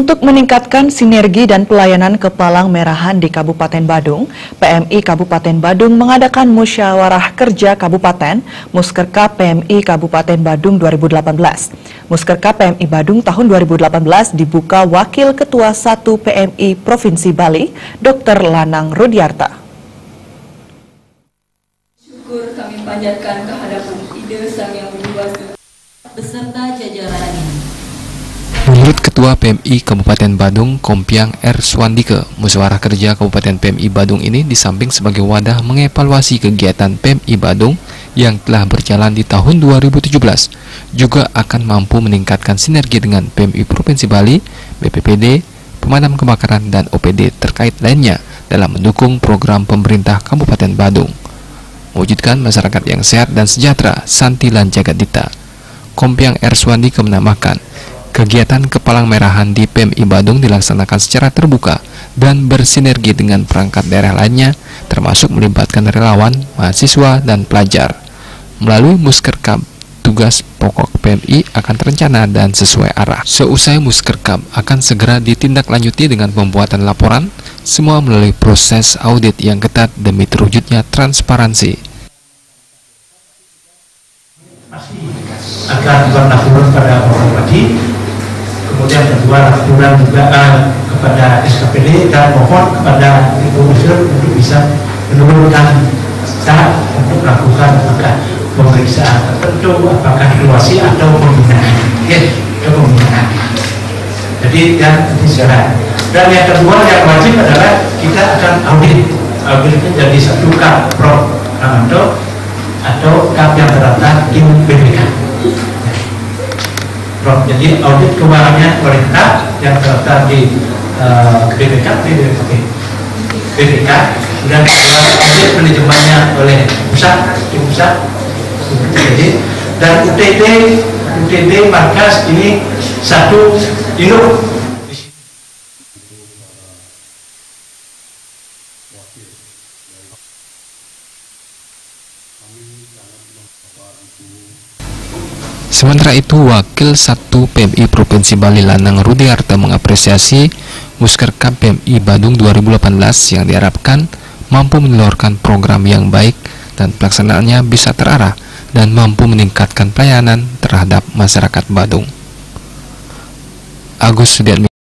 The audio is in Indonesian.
Untuk meningkatkan sinergi dan pelayanan kepalang merahan di Kabupaten Badung, PMI Kabupaten Badung mengadakan musyawarah kerja Kabupaten Muskerka PMI Kabupaten Badung 2018. Muskerka PMI Badung tahun 2018 dibuka Wakil Ketua 1 PMI Provinsi Bali, Dr. Lanang Rudiarta. Syukur kami panjatkan kehadapan Ide Sang Yang Widi beserta jajaran ini. Menurut Ketua PMI Kabupaten Badung, Kompiang R. Swandike, musyawarah kerja Kabupaten PMI Badung ini di samping sebagai wadah mengevaluasi kegiatan PMI Badung yang telah berjalan di tahun 2017, juga akan mampu meningkatkan sinergi dengan PMI Provinsi Bali, BPPD, pemadam kebakaran, dan OPD terkait lainnya dalam mendukung program pemerintah Kabupaten Badung, mewujudkan masyarakat yang sehat dan sejahtera, Santilan Jagadita. Kompiang R. Swandike menambahkan, kegiatan kepalang merahan di PMI Badung dilaksanakan secara terbuka dan bersinergi dengan perangkat daerah lainnya, termasuk melibatkan relawan, mahasiswa, dan pelajar. Melalui Muskerkap, tugas pokok PMI akan terencana dan sesuai arah. Seusai Muskerkap akan segera ditindaklanjuti dengan pembuatan laporan, semua melalui proses audit yang ketat demi terwujudnya transparansi. Akan berlaporan pada orang tadi. Kemudian kedua, laporan juga kepada SKPD dan mohon kepada Ibu Mesir untuk bisa menurunkan staff untuk melakukan apakah pemeriksaan tertentu, apakah evaluasi atau pembinaan. Pembinaan. Jadi yang segera. Dan yang kedua yang wajib adalah kita akan audit. Audit itu jadi satu kap Prof. Ramanto atau kap yang terdaftar di BPK. Jadi audit keuangannya pemerintah yang terdaftar di BPK, dan audit manajemennya oleh pusat, jadi dan UTD markas ini satu induk. Sementara itu, Wakil 1 PMI Provinsi Bali Lanang Rudiarta mengapresiasi Muskerkap PMI Badung 2018 yang diharapkan mampu menelurkan program yang baik dan pelaksanaannya bisa terarah dan mampu meningkatkan pelayanan terhadap masyarakat Badung. Agus Sudiatmi